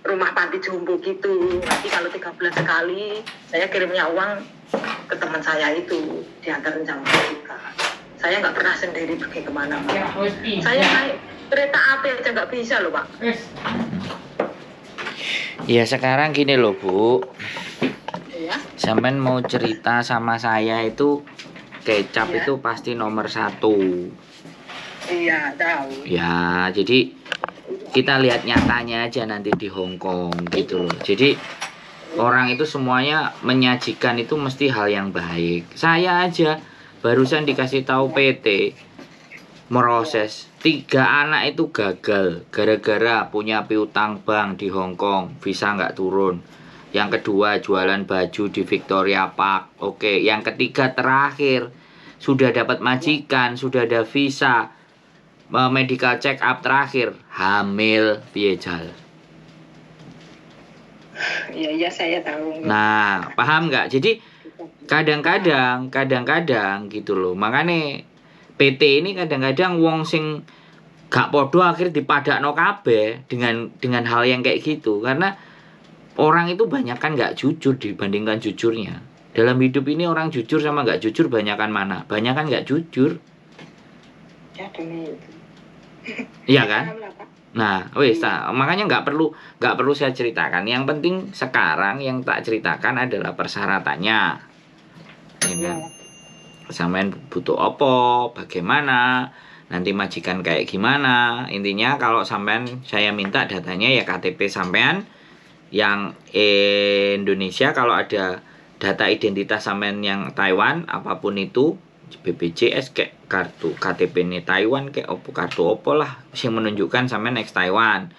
rumah panti jompo gitu. Nanti kalau 3 bulan sekali saya kirimnya uang ke teman saya itu, diantarin sama mereka. Saya nggak pernah sendiri pergi kemana-mana. Saya naik kereta api aja nggak bisa loh Pak. Ya sekarang gini loh Bu, Iya. sampean mau cerita sama saya itu kecap Iya. itu pasti nomor 1. Iya tahu. Ya jadi kita lihat nyatanya aja nanti di Hong Kong gitu loh. Jadi orang itu semuanya menyajikan itu mesti hal yang baik. Saya aja barusan dikasih tahu PT meroses 3 anak itu gagal gara-gara punya piutang bank di Hong Kong, visa nggak turun. Yang kedua jualan baju di Victoria Park. Oke, yang ketiga terakhir sudah dapat majikan, sudah ada visa, medical check up terakhir, hamil piye jal. Iya saya tahu. Nah, paham nggak? Jadi kadang-kadang gitu loh. Makanya PT ini kadang-kadang wong sing gak podo akhir dipadakno kabeh dengan hal yang kayak gitu. Karena orang itu banyak kan gak jujur dibandingkan jujurnya. Dalam hidup ini orang jujur sama gak jujur banyakan mana? Banyakan gak jujur. Ya demi itu. Iya kan? Nah, wes, makanya nggak perlu saya ceritakan. Yang penting sekarang yang tak ceritakan adalah persyaratannya. Ya kan? Sampean butuh apa, bagaimana, nanti majikan kayak gimana. Intinya kalau sampean saya minta datanya ya KTP sampean yang Indonesia, kalau ada data identitas sampean yang Taiwan apapun itu, BPJS kayak kartu KTP ini Taiwan kayak opo kartu opo lah yang menunjukkan sampean next Taiwan.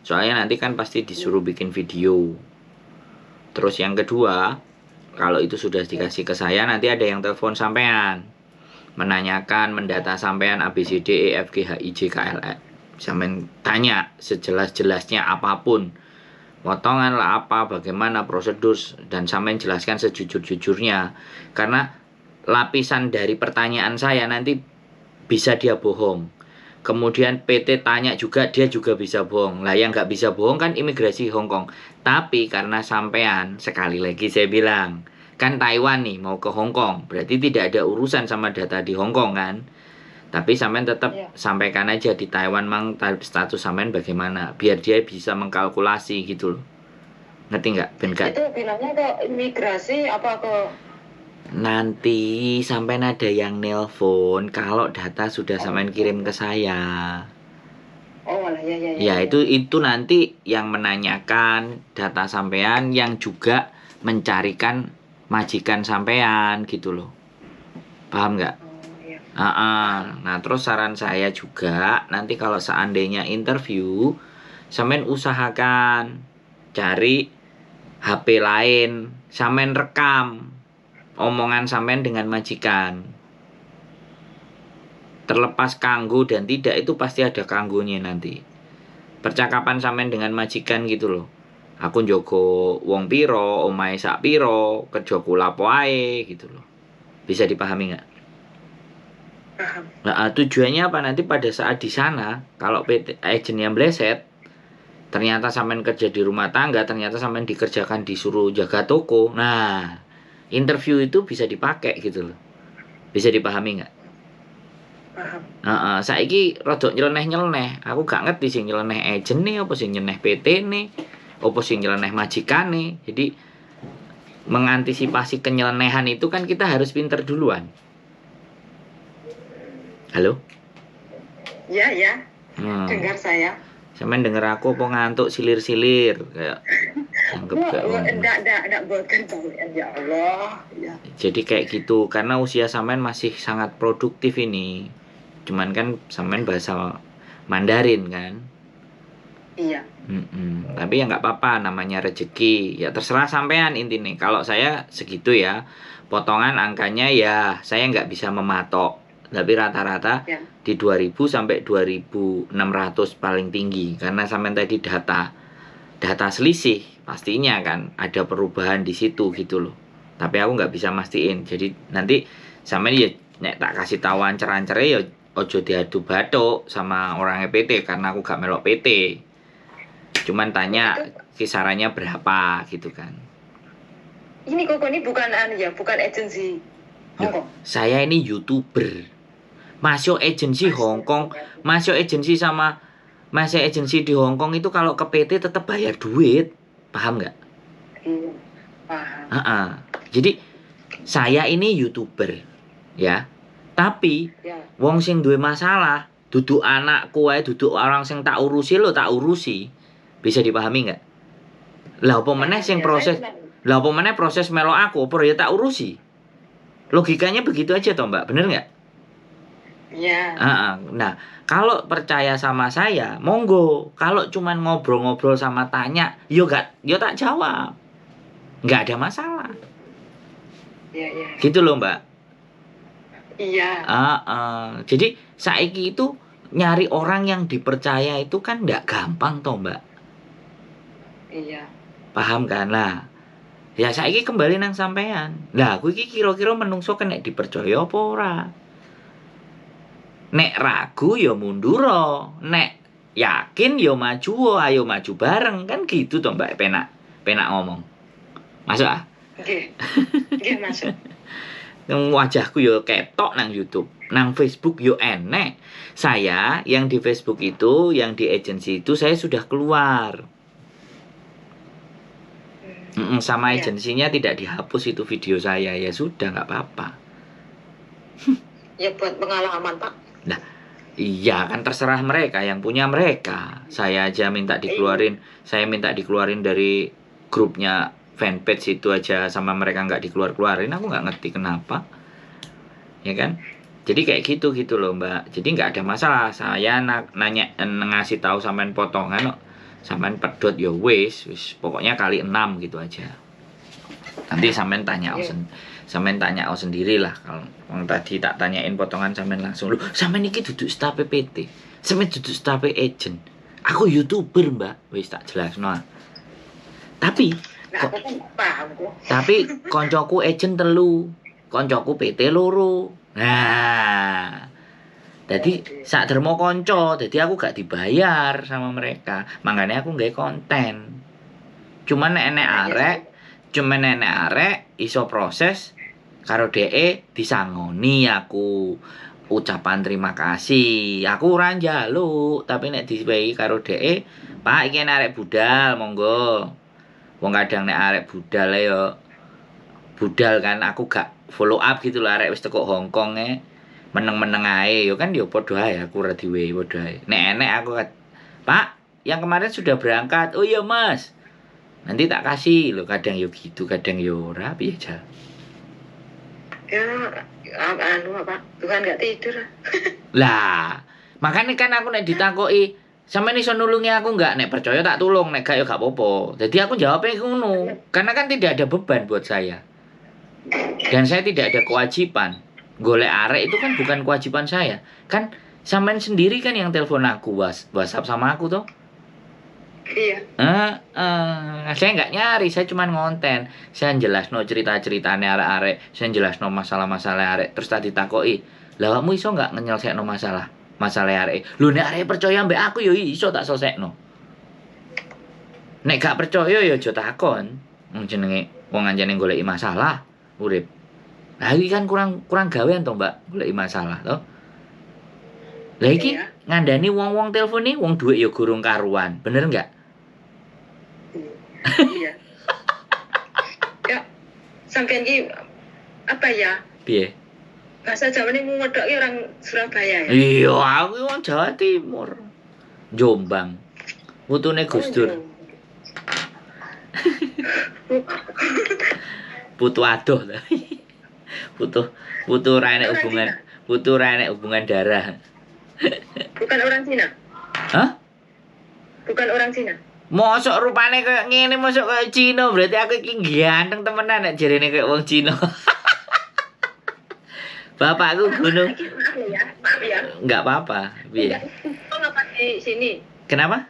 Soalnya nanti kan pasti disuruh bikin video. Terus yang kedua, kalau itu sudah dikasih ke saya, nanti ada yang telepon sampean menanyakan, mendata sampean ABCD E F G H I J K L M. Sampean tanya sejelas-jelasnya apapun. Potongan lah apa, bagaimana prosedur, dan sampean jelaskan sejujur-jujurnya. Karena lapisan dari pertanyaan saya nanti bisa dia bohong. Kemudian PT tanya juga, dia juga bisa bohong. Lah yang nggak bisa bohong kan imigrasi Hong Kong. Tapi karena sampean, sekali lagi saya bilang, kan Taiwan nih mau ke Hong Kong, berarti tidak ada urusan sama data di Hong Kong kan. Tapi sampean tetap sampaikan aja di Taiwan mang status sampean bagaimana, biar dia bisa mengkalkulasi gitu loh. Ngerti nggak? Itu bilangnya ke imigrasi apa ke? Nanti sampean ada yang nelpon kalau data sudah sampean kirim ke saya. Oh lah ya. Ya itu nanti yang menanyakan data sampean yang juga mencarikan majikan sampean gitu loh. Paham nggak? Nah terus saran saya juga nanti kalau seandainya interview, sampean usahakan cari HP lain, sampean rekam omongan sampean dengan majikan. Terlepas kanggo dan tidak, itu pasti ada kanggonya nanti. Percakapan sampean dengan majikan gitu loh. Aku njogo wong piro, omahe sak piro, kerja kula apa ae gitu loh. Bisa dipahami nggak? Paham. Nah, tujuannya apa nanti pada saat di sana, kalau PT agent yang bleset, ternyata sampean kerja di rumah tangga, ternyata sampean dikerjakan disuruh jaga toko. Nah, interview itu bisa dipakai gitu loh. Bisa dipahami nggak? Paham. Saiki rodok nyeleneh. Aku gak ngerti sing nyeleneh agent nih, apa sing nyeleneh PT nih, apa sing nyeleneh majikan nih. Jadi mengantisipasi kenyelenehan itu kan kita harus pinter duluan. Halo? Ya. Dengar saya. Sampean denger aku apa ngantuk silir-silir kayak anggap gak enggak buatkan bauan ya Allah ya. Jadi kayak gitu karena usia sampean masih sangat produktif ini. Cuman kan sampean bahasa Mandarin kan. Iya. Tapi ya nggak apa-apa, namanya rezeki. Ya terserah sampean intinya. Kalau saya segitu ya, potongan angkanya ya saya nggak bisa mematok. Tapi rata-rata di 2000 sampai 2600 paling tinggi. Karena sampean tadi data selisih, pastinya kan ada perubahan di situ gitu loh. Tapi aku nggak bisa mastiin. Jadi nanti sampean ya nek tak kasih tahu ancer-ancere ya ojo diadu bathuk sama orang PT karena aku gak melok PT. Cuman tanya kisarannya berapa gitu kan. Ini Koko ini bukan bukan agensi Hongkong. Saya ini YouTuber. Masuk agensi Hongkong, masuk agensi di Hongkong itu kalau ke PT tetap bayar duit. Paham nggak? Iya, paham. Jadi saya ini YouTuber, ya. Tapi Ya. wong sing duwe masalah, duduk anakku wae, duduk orang sing tak urusi lo tak urusi. Bisa dipahami nggak? Lah apa meneh sing proses, lah apa meneh proses melo aku, apa ya tak urusi. Logikanya begitu aja toh, Mbak. Bener nggak? Iya. Nah, kalau percaya sama saya, monggo. Kalau cuman ngobrol-ngobrol sama tanya, yo tak jawab. Nggak ada masalah. Iya. Gitu loh, Mbak. Iya. Jadi saiki itu nyari orang yang dipercaya itu kan nggak gampang toh, Mbak. Iya. Paham kan? Lah, ya saiki kembali nang sampean. Lah, aku iki kira-kira menungso kena dipercaya apa ora? Nek ragu ya mundur, nek yakin ya maju, ayo maju bareng kan gitu toh Mbak, penak ngomong. Masuk ah? Nggih masuk. Yang wajahku yo ketok nang YouTube, nang Facebook yo enek. Saya yang di Facebook itu, yang di agensi itu saya sudah keluar. Sama agensinya tidak dihapus itu video saya, ya sudah nggak apa-apa. Ya buat pengalaman Pak. Nah, iya kan terserah mereka, yang punya mereka. Saya aja minta dikeluarin, dari grupnya fanpage itu aja sama mereka nggak dikeluarin. Aku nggak ngerti kenapa, ya kan? Jadi kayak gitu loh Mbak. Jadi nggak ada masalah. Saya nanya ngasih tahu sampean potongan, sampean pedot ya wis pokoknya kali 6 gitu aja. Nanti sampean tanya sendiri lah. Kalau tadi tak tanyain potongan sampean langsung lu sampean iki duduk staf PT, sampean duduk staf agent. Aku YouTuber Mbak, wis tak jelasno. Tapi aku kan paham kok. Tapi koncoku agent 3, koncoku PT 2. Nah, jadi sak dermo konco, jadi aku gak dibayar sama mereka. Makanya aku nggawe konten. Cuman nenek arek iso proses karo DE disangoni aku ucapan terima kasih. Aku ora njaluk, tapi nek diwehi karo DE, Pak iki arek budal monggo. Wong kadang nek arek budal yo budal kan aku gak follow up gitu loh, arek wis teko Hongkong meneng-meneng ae yo kan yo padha ae aku ora diwehi padha ae. Nek enek aku Pak, yang kemarin sudah berangkat. Oh iya Mas, nanti tak kasih lo. Kadang yo gitu, kadang yo ora, piye aja. Ya, Pak, Tuhan gak tidur. Lah, makanya kan aku nek ditakoki, sampeyan iso nulungi aku enggak? Nek percaya tak tulung, nek gak yo gak apa-apa. Jadi aku jawabnya ngono, karena kan tidak ada beban buat saya. Dan saya tidak ada kewajiban. Golek arek itu kan bukan kewajiban saya. Kan sampean sendiri kan yang telepon aku, WhatsApp sama aku toh. Iya. Saya nggak nyari, saya cuma ngonten. Saya jelasno cerita-ceritane arek-arek, saya jelasno masalah-masalah arek. Terus tadi takoki, "Lah kamu iso nggak nyelesekno masalah arek?" Lho nek arek percaya mbek aku yo iso tak selesekno. Nek gak percaya yo aja takon. Jenenge wong anjane goleki masalah urip. Lah iki kan kurang gawean to, Mbak, goleki masalah to. Lah iki ngandani wong-wong telepon nih, wong duit yo gurung karuan. Bener nggak? Iya. Ya, sampean iki apa ya? Piye? Bahasa Jawa ini ngedok orang Surabaya ya? Iya, aku wong Jawa Timur. Jombang. Putune Gus Dur. Putu adoh. Putu ra enek hubungan darah. Bukan orang Cina? Hah? Bukan orang Cina? Mosok rupane kayak ngene, mosok kayak Cina, berarti aku iki ganteng temenan nek jarene kayak wong Cina. Bapakku gunung. Maaf ya. Enggak apa-apa. Piye? Ngapa di sini? Kenapa?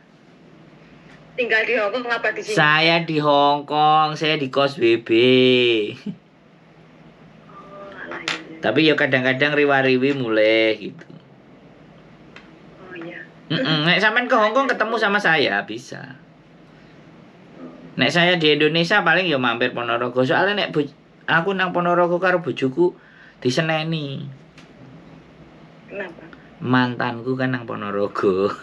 Tinggal di Hongkong ngapa di sini? Saya di Hongkong, saya di kos BB. Tapi ya kadang-kadang riwa-riwi mulai gitu. Oh iya. Nek sampean ke Hongkong ketemu sama saya bisa. Nek saya di Indonesia paling ya mampir Ponorogo. Soalnya aku nang Ponorogo karo bojoku diseneni. Kenapa? Mantanku kan nang Ponorogo.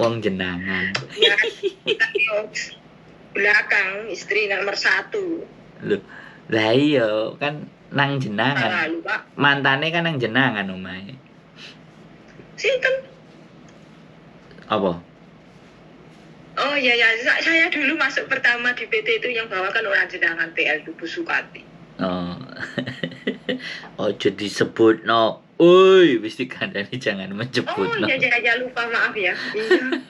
Wong jenangan. Ya, belakang istri nomor 1. Loh, lah iya kan nang jenangan. Lalu Pak. Mantane kan nang jenangan omahe. Sinten? Apa? Oh ya ya, saya dulu masuk pertama di PT itu yang bawakan orang jenangan PL itu Bu Sukati. Oh. Ojo disebut no. Oi, wis dikandani jangan menyebut Oh no. ya lupa, maaf ya. Iya,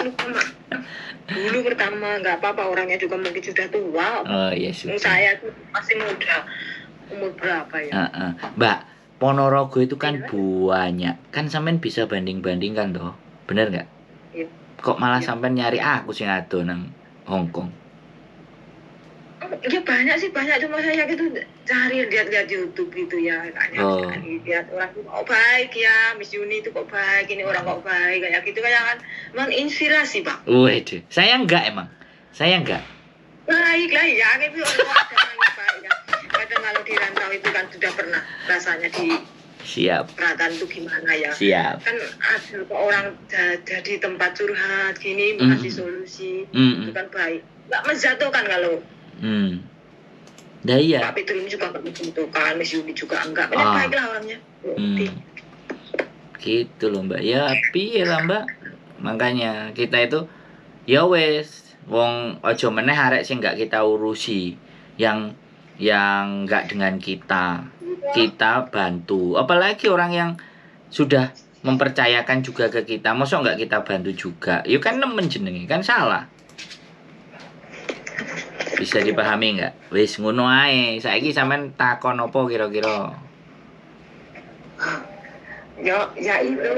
lupa maaf. Dulu pertama nggak apa-apa, orangnya juga mungkin sudah tua. Oh iya sudah. Saya tuh masih muda. Umur berapa ya? Mbak, Ponorogo itu kan banyak. Kan sampean bisa banding-bandingkan toh. Bener nggak? Iya. Kok malah sampean nyari aku sing ado nang Hong Kong? Ya banyak sih, banyak, cuma saya gitu cari lihat-lihat YouTube gitu ya, tanya lihat orang itu kok baik ya, Miss Yuni itu kok baik, ini orang kok baik kayak gitu, kayak kan menginspirasi Bang. Waduh, saya enggak emang. Saya enggak. Baik lah ya, gitu orang ada orang yang baik ya. Kadang kalau di rantau itu kan sudah pernah rasanya di Siap. perasaan itu gimana ya. Siap. Kan ada orang jadi tempat curhat gini, mengasih solusi, itu kan baik. Nggak menjatuhkan kalau Dah iya. Pak Peter ini juga nggak menentukan, Miss Yuni juga enggak. Banyak baik lah orangnya. Gitu loh Mbak. Ya piye lah Mbak. Makanya kita itu ya wes wong ojo meneh arek sing enggak kita urusi. Yang enggak dengan kita. Kita bantu. Apalagi orang yang sudah mempercayakan juga ke kita. Mosok enggak kita bantu juga. Ya kan nemen jenenge, kan salah. Bisa dipahami enggak? Wis ngono ae. Saiki sampean takon apa kira-kira? Ya itu.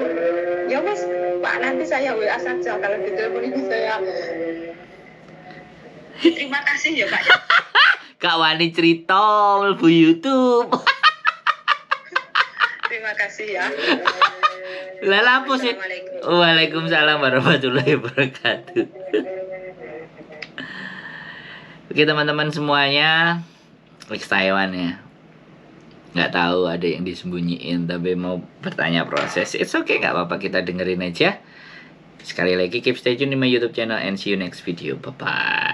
Ya Mas, Pak nanti saya WA saja kalau ditelepon ini saya. Terima kasih ya Pak ya. Kak wani cerita mlebu YouTube. Terima kasih ya. Lah lapo sih? Waalaikumsalam warahmatullahi wabarakatuh. Oke teman-teman semuanya, Lex Taiwan ya. Nggak tahu ada yang disembunyiin tapi mau bertanya proses. It's okay, nggak apa-apa, kita dengerin aja. Sekali lagi keep stay tune di my YouTube channel and see you next video. Bye bye.